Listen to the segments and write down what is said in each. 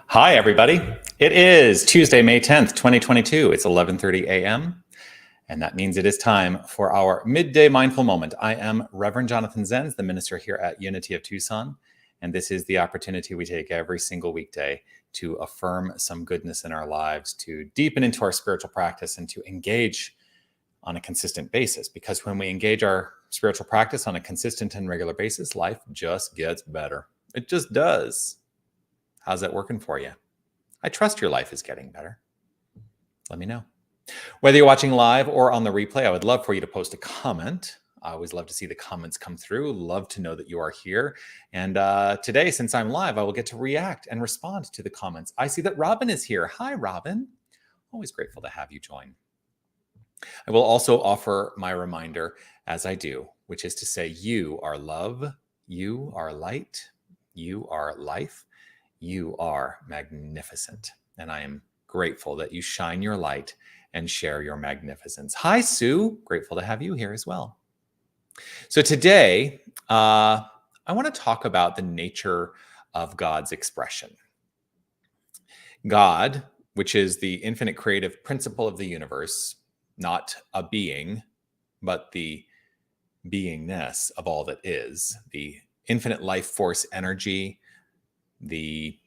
Hi, everybody. It is Tuesday, May 10th, 2022. It's 11:30 a.m., and that means it is time for our Midday Mindful Moment. I am Reverend Jonathan Zenz, the minister here at Unity of Tucson, and this is the opportunity we take every single weekday to affirm some goodness in our lives, to deepen into our spiritual practice, and to engage on a consistent basis. Because when we engage our spiritual practice on a consistent and regular basis, life just gets better. It just does. How's that working for you? I trust your life is getting better. Let me know. Whether you're watching live or on the replay, I would love for you to post a comment. I always love to see the comments come through. Love to know that you are here. And today, since I'm live, I will get to react and respond to the comments. I see that Robin is here. Hi, Robin. Always grateful to have you join. I will also offer my reminder, as I do, which is to say, you are love, you are light, you are life. You are magnificent, and I am grateful that you shine your light and share your magnificence. Hi, Sue. Grateful to have you here as well. So today, I want to talk about the nature of God's expression. God, which is the infinite creative principle of the universe, not a being, but the beingness of all that is, the infinite life force energy, the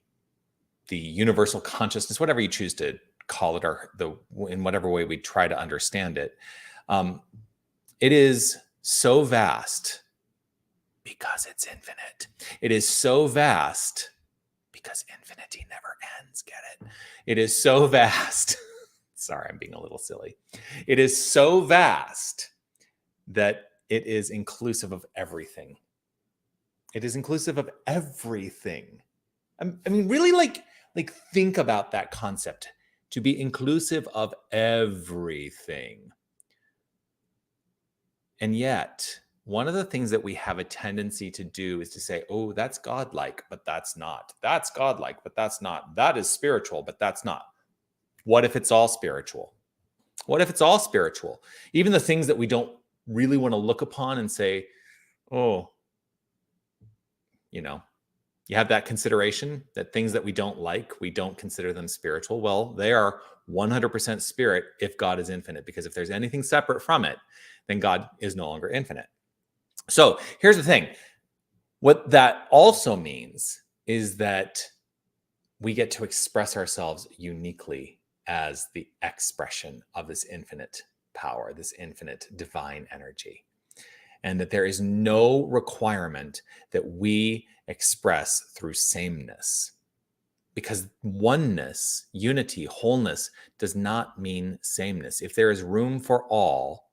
universal consciousness, whatever you choose to call it, or in whatever way we try to understand it, it is so vast because it's infinite. It is so vast because infinity never ends. Get it? It is so vast. Sorry, I'm being a little silly. It is so vast that it is inclusive of everything. It is inclusive of everything. I mean, really, like think about that concept, to be inclusive of everything. And yet, one of the things that we have a tendency to do is to say, oh, that's godlike, but that's not. That's godlike, but that's not. That is spiritual, but that's not. What if it's all spiritual? What if it's all spiritual? Even the things that we don't really want to look upon and say, oh, you have that consideration that things that we don't like, we don't consider them spiritual. Well, they are 100% spirit if God is infinite, because if there's anything separate from it, then God is no longer infinite. So here's the thing. What that also means is that we get to express ourselves uniquely as the expression of this infinite power, this infinite divine energy. And that there is no requirement that we express through sameness. Because oneness, unity, wholeness does not mean sameness. If there is room for all,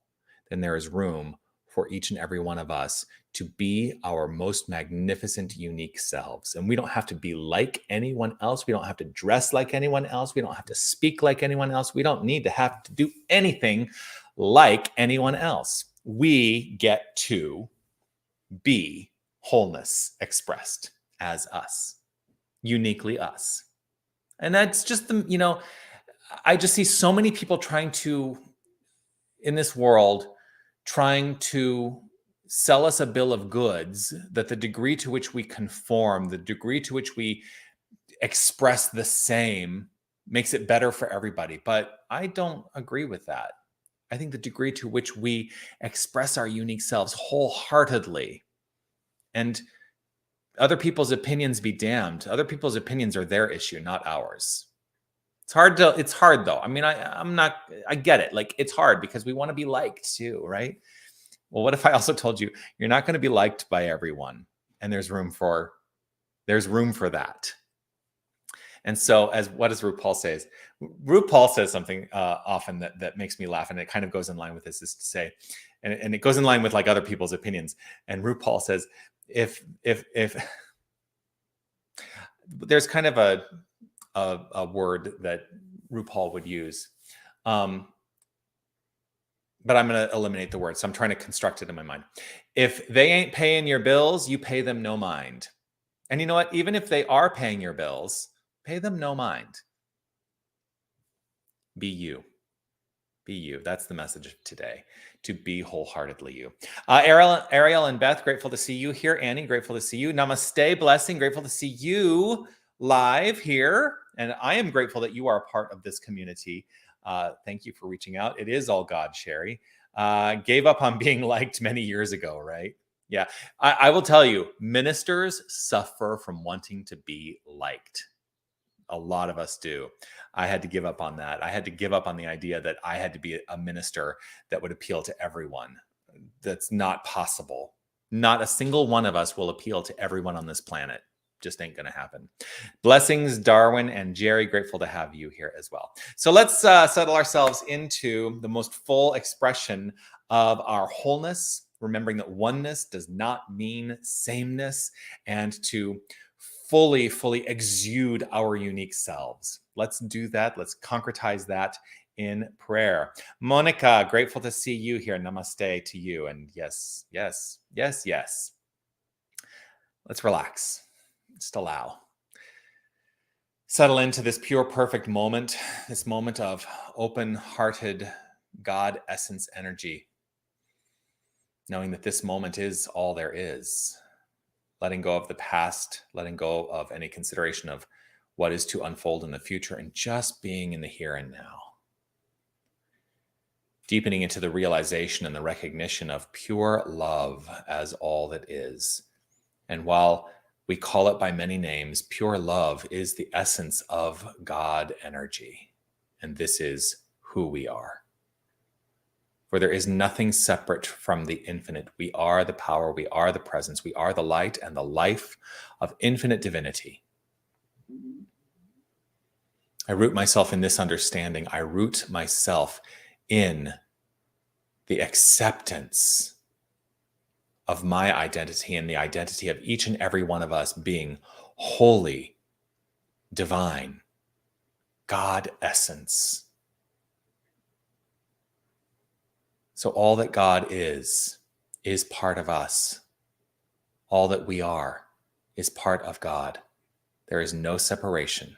then there is room for each and every one of us to be our most magnificent, unique selves. And we don't have to be like anyone else. We don't have to dress like anyone else. We don't have to speak like anyone else. We don't need to have to do anything like anyone else. We get to be wholeness expressed as us, uniquely us. And that's just I just see so many people in this world, trying to sell us a bill of goods that the degree to which we conform, the degree to which we express the same makes it better for everybody. But I don't agree with that. I think the degree to which we express our unique selves wholeheartedly, and other people's opinions be damned. Other people's opinions are their issue, not ours. It's hard though. I mean, I get it. Like, it's hard because we want to be liked too, right? Well, what if I also told you you're not going to be liked by everyone, and there's room for that. And so, what does RuPaul say? RuPaul says something often that makes me laugh, and it kind of goes in line with this, is to say, and it goes in line with like other people's opinions. And RuPaul says, if there's kind of a word that RuPaul would use, but I'm going to eliminate the word. So I'm trying to construct it in my mind. If they ain't paying your bills, you pay them no mind. And you know what? Even if they are paying your bills, pay them no mind. Be you. Be you. That's the message of today, to be wholeheartedly you. Ariel and Beth, grateful to see you here. Annie, grateful to see you. Namaste, blessing, grateful to see you. live here, and I am grateful that you are a part of this community. Thank you for reaching out. It is all God, Sherry. Gave up on being liked many years ago, right? Yeah, I will tell you, ministers suffer from wanting to be liked. A lot of us do. I had to give up on that. I had to give up on the idea that I had to be a minister that would appeal to everyone. That's not possible. Not a single one of us will appeal to everyone on this planet. Just ain't going to happen. Blessings, Darwin and Jerry. Grateful to have you here as well. So let's settle ourselves into the most full expression of our wholeness, remembering that oneness does not mean sameness, and to fully exude our unique selves. Let's do that. Let's concretize that in prayer. Monica, grateful to see you here. Namaste to you. And yes. Let's relax. Just allow. Settle into this pure, perfect moment, this moment of open-hearted God essence energy, knowing that this moment is all there is. Letting go of the past, letting go of any consideration of what is to unfold in the future, and just being in the here and now. Deepening into the realization and the recognition of pure love as all that is. And while we call it by many names, pure love is the essence of God energy. And this is who we are. For there is nothing separate from the infinite. We are the power, we are the presence, we are the light and the life of infinite divinity. I root myself in this understanding. I root myself in the acceptance of my identity and the identity of each and every one of us being holy, divine, God essence. So all that God is part of us. All that we are is part of God. There is no separation.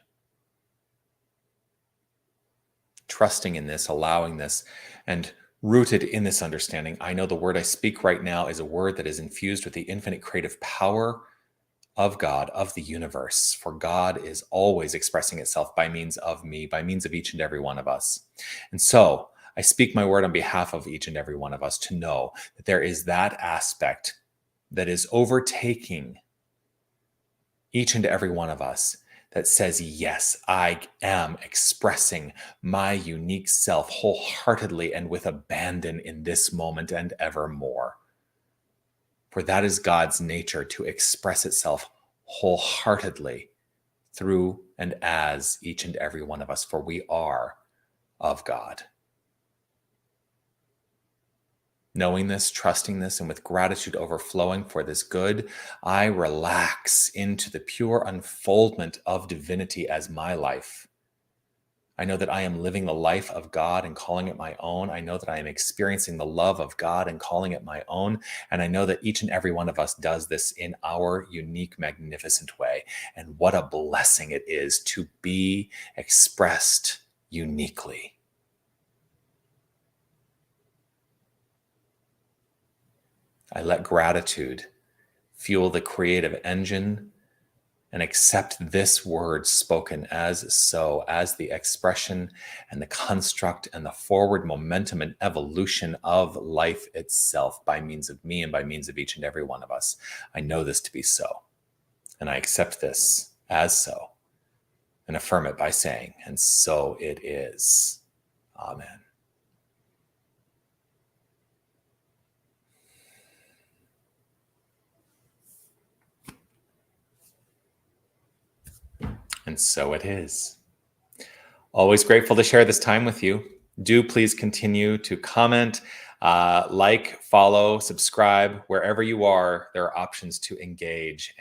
Trusting in this, allowing this, and rooted in this understanding, I know the word I speak right now is a word that is infused with the infinite creative power of God, of the universe. For God is always expressing itself by means of me, by means of each and every one of us. And so I speak my word on behalf of each and every one of us to know that there is that aspect that is overtaking each and every one of us that says, yes, I am expressing my unique self wholeheartedly and with abandon in this moment and evermore. For that is God's nature, to express itself wholeheartedly through and as each and every one of us, for we are of God. Knowing this, trusting this, and with gratitude overflowing for this good, I relax into the pure unfoldment of divinity as my life. I know that I am living the life of God and calling it my own. I know that I am experiencing the love of God and calling it my own. And I know that each and every one of us does this in our unique, magnificent way. And what a blessing it is to be expressed uniquely. I let gratitude fuel the creative engine and accept this word spoken as so, as the expression and the construct and the forward momentum and evolution of life itself by means of me and by means of each and every one of us. I know this to be so, and I accept this as so and affirm it by saying, and so it is. Amen. And so it is. Always grateful to share this time with you. Do please continue to comment, like, follow, subscribe. Wherever you are, there are options to engage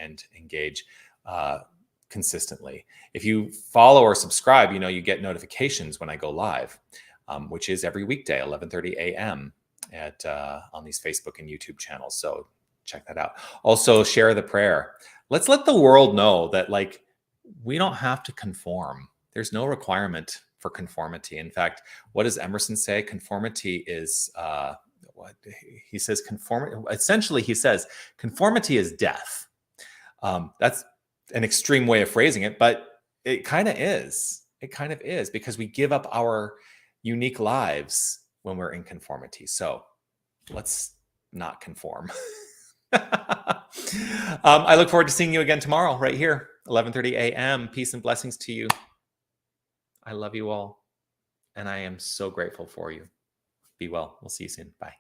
consistently. If you follow or subscribe, you get notifications when I go live, which is every weekday, 11:30 a.m. On these Facebook and YouTube channels. So check that out. Also, share the prayer. Let's let the world know that, we don't have to conform. There's no requirement for conformity. In fact, what does Emerson say? Conformity is, he says, conformity is death. That's an extreme way of phrasing it, but it kind of is. It kind of is, because we give up our unique lives when we're in conformity. So let's not conform. I look forward to seeing you again tomorrow, right here, 11:30 a.m. Peace and blessings to you. I love you all, and I am so grateful for you. Be well. We'll see you soon. Bye.